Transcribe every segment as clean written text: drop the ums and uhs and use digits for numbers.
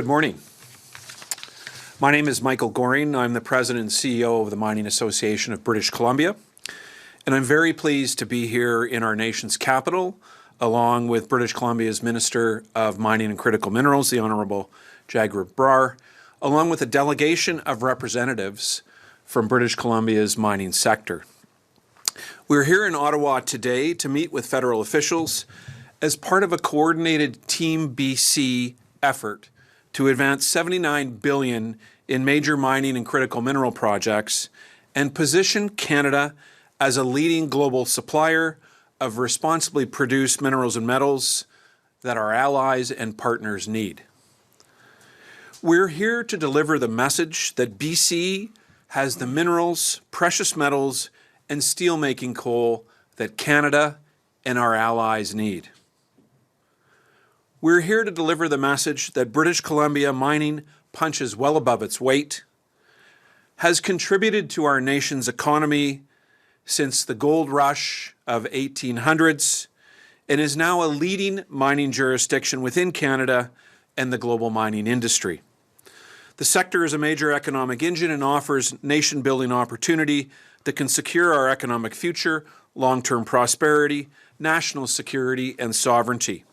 Good morning. My name is Michael Goehring. I'm the President and CEO of the Mining Association of British Columbia, and I'm very pleased to be here in our nation's capital, along with British Columbia's Minister of Mining and Critical Minerals, the Honourable Jagrup Brar, along with a delegation of representatives from British Columbia's mining sector. We're here in Ottawa today to meet with federal officials as part of a coordinated Team BC effort to advance $79 billion in major mining and critical mineral projects and position Canada as a leading global supplier of responsibly produced minerals and metals that our allies and partners need. We're here to deliver the message that BC has the minerals, precious metals, and steelmaking coal that Canada and our allies need. We're here to deliver the message that British Columbia mining punches well above its weight, has contributed to our nation's economy since the gold rush of 1800s, and is now a leading mining jurisdiction within Canada and the global mining industry. The sector is a major economic engine and offers nation-building opportunity that can secure our economic future, long-term prosperity, national security, and sovereignty.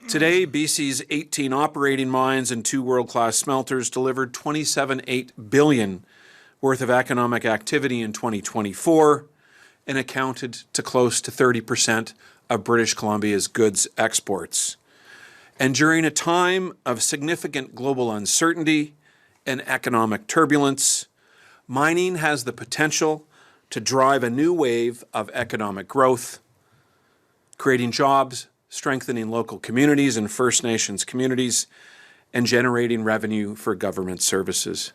Today, BC's 18 operating mines and 2 world-class smelters delivered $27.8 billion worth of economic activity in 2024 and accounted to close to 30% of British Columbia's goods exports. And during a time of significant global uncertainty and economic turbulence, mining has the potential to drive a new wave of economic growth, creating jobs, strengthening local communities and First Nations communities, and generating revenue for government services.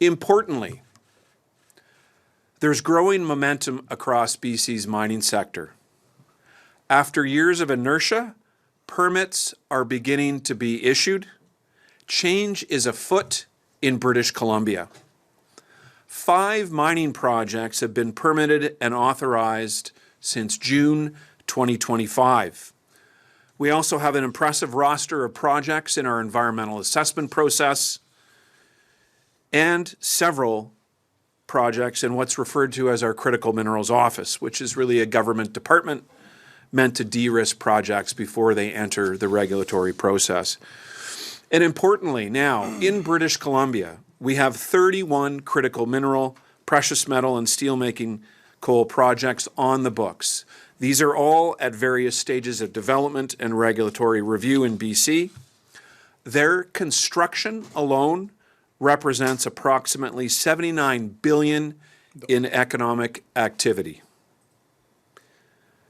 Importantly, there's growing momentum across BC's mining sector. After years of inertia, permits are beginning to be issued. Change is afoot in British Columbia. 5 mining projects have been permitted and authorized since June 2025. We also have an impressive roster of projects in our environmental assessment process and several projects in what's referred to as our Critical Minerals Office, which is really a government department meant to de-risk projects before they enter the regulatory process. And importantly, now, in British Columbia, we have 31 critical mineral, precious metal, and steelmaking coal projects on the books. These are all at various stages of development and regulatory review in BC. Their construction alone represents approximately $79 billion in economic activity.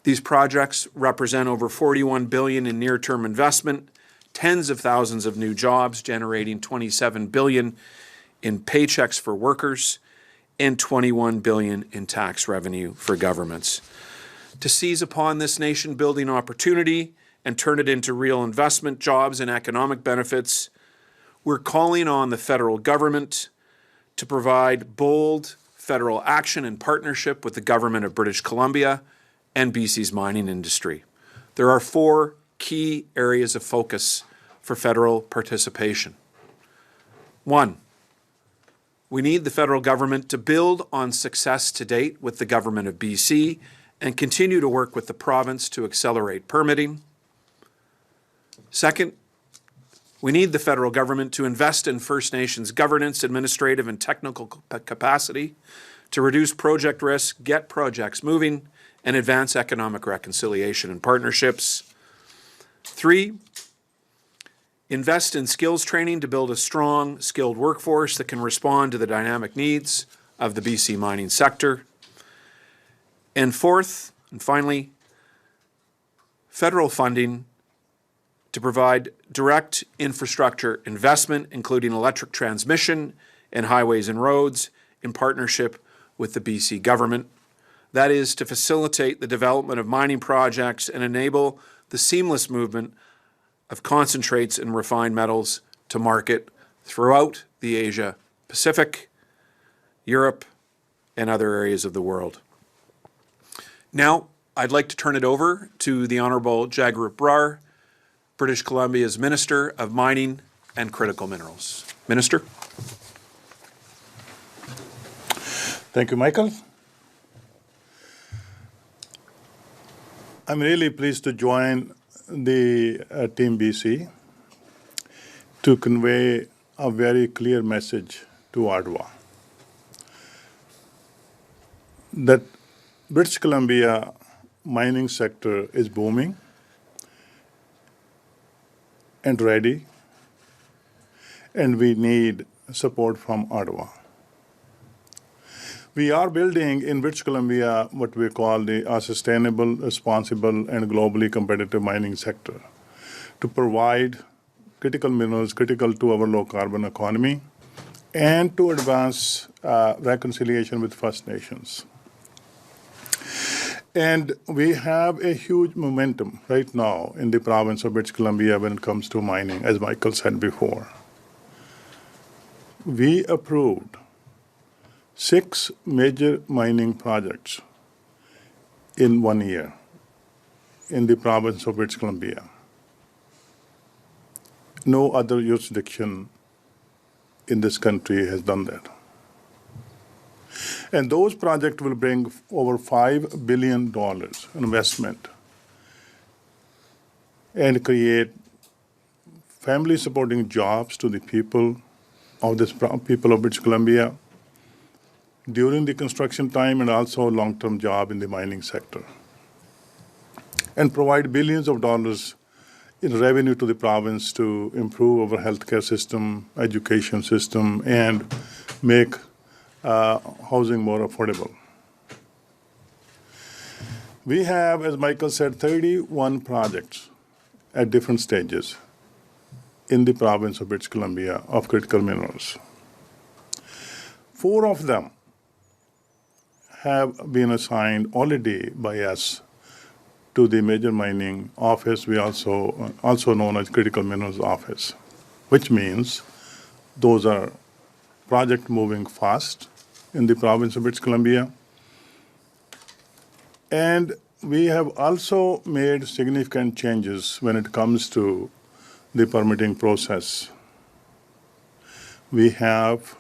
These projects represent over $41 billion in near-term investment, tens of thousands of new jobs, generating $27 billion in paychecks for workers, and $21 billion in tax revenue for governments. To seize upon this nation-building opportunity and turn it into real investment, jobs, and economic benefits, we're calling on the federal government to provide bold federal action in partnership with the government of British Columbia and BC's mining industry. There are 4 key areas of focus for federal participation. 1, we need the federal government to build on success to date with the government of BC and continue to work with the province to accelerate permitting. 2nd, we need the federal government to invest in First Nations governance, administrative, and technical capacity to reduce project risk, get projects moving, and advance economic reconciliation and partnerships. 3, invest in skills training to build a strong, skilled workforce that can respond to the dynamic needs of the BC mining sector. And 4th, and finally, federal funding to provide direct infrastructure investment, including electric transmission and highways and roads, in partnership with the BC government. That is to facilitate the development of mining projects and enable the seamless movement of concentrates and refined metals to market throughout the Asia Pacific, Europe, and other areas of the world. Now, I'd like to turn it over to the Honourable Jagrup Brar, British Columbia's Minister of Mining and critical minerals. Minister? Thank you, Michael. I'm really pleased to join the Team BC to convey a very clear message to Ottawa that British Columbia mining sector is booming and ready, and we need support from Ottawa. We are building in British Columbia what we call a sustainable, responsible, and globally competitive mining sector to provide critical minerals critical to our low-carbon economy and to advance reconciliation with First Nations. And we have a huge momentum right now in the province of British Columbia when it comes to mining, as Michael said before. We approved 6 major mining projects in 1 year in the province of British Columbia. No other jurisdiction in this country has done that. And those projects will bring over $5 billion investment and create family supporting jobs to the people of British Columbia during the construction time, and also a long-term job in the mining sector, and provide billions of dollars in revenue to the province to improve our healthcare system, education system, and make housing more affordable. We have, as Michael said, 31 projects at different stages in the province of British Columbia of critical minerals. 4 of them have been assigned already by us to the Major Mining Office, we also known as Critical Minerals Office, which means those are projects moving fast in the province of British Columbia. And we have also made significant changes when it comes to the permitting process. We have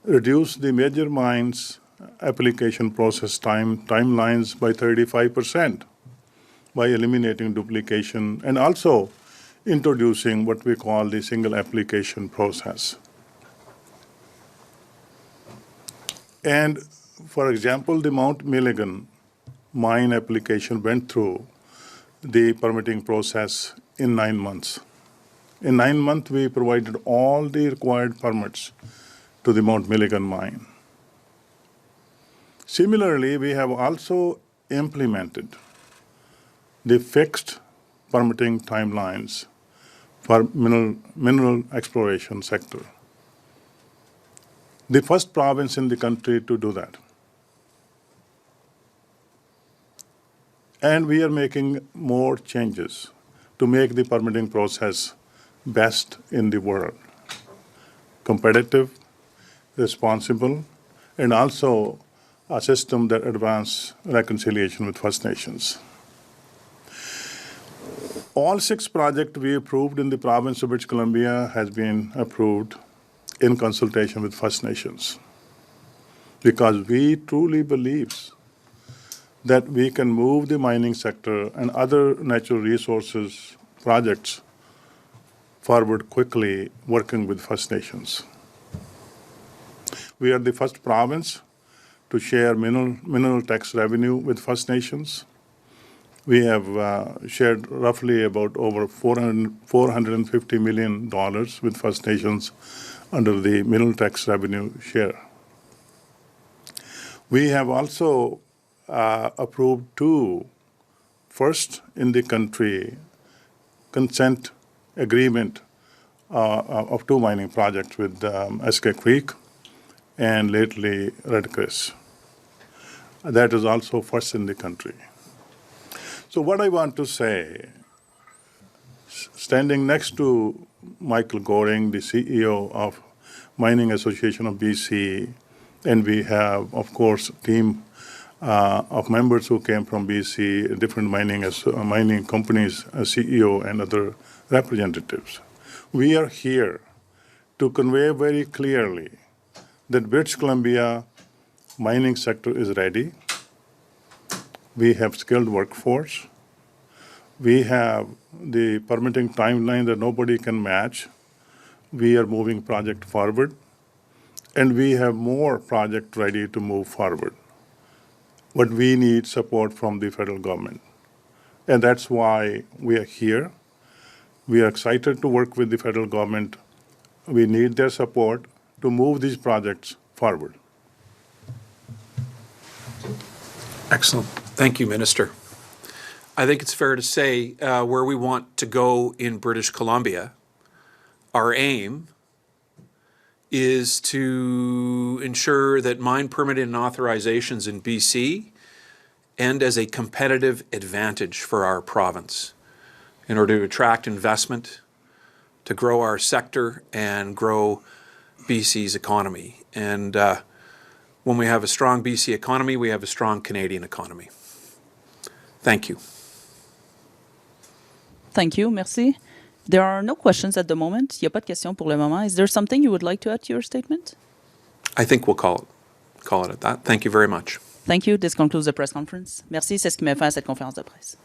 reduced the major mines application process timelines by 35% by eliminating duplication and also introducing what we call the single application process. And for example, the Mount Milligan mine application went through the permitting process in 9 months. In 9 months, we provided all the required permits to the Mount Milligan mine. Similarly, we have also implemented the fixed permitting timelines for mineral exploration sector. The first province in the country to do that. And we are making more changes to make the permitting process best in the world. Competitive, responsible, and also a system that advances reconciliation with First Nations. All 6 projects we approved in the province of British Columbia has been approved in consultation with First Nations, because we truly believe that we can move the mining sector and other natural resources projects forward quickly working with First Nations. We are the first province to share mineral tax revenue with First Nations. We have shared roughly about over $450 million with First Nations under the mineral tax revenue share. We have also approved 2 first in the country consent agreement of 2 mining projects with SK Creek and lately Red Chris. That is also first in the country. So what I want to say, standing next to Michael Goehring, the CEO of Mining Association of BC, and we have, of course, a team of members who came from BC, different mining companies, CEO and other representatives. We are here to convey very clearly that British Columbia mining sector is ready. We have skilled workforce. We have the permitting timeline that nobody can match. We are moving project forward, and we have more project ready to move forward. But we need support from the federal government. And that's why we are here. We are excited to work with the federal government. We need their support to move these projects forward. Excellent. Thank you, Minister. I think it's fair to say where we want to go in British Columbia, our aim is to ensure that mine permitting and authorizations in BC end as a competitive advantage for our province in order to attract investment, to grow our sector and grow BC's economy. And when we have a strong BC economy, we have a strong Canadian economy. Thank you. Thank you. Merci. There are no questions at the moment. Il n'y a pas de questions pour le moment. Is there something you would like to add to your statement? I think we'll call it at that. Thank you very much. Thank you. This concludes the press conference. Merci. C'est ce qui met fin à cette conférence de presse.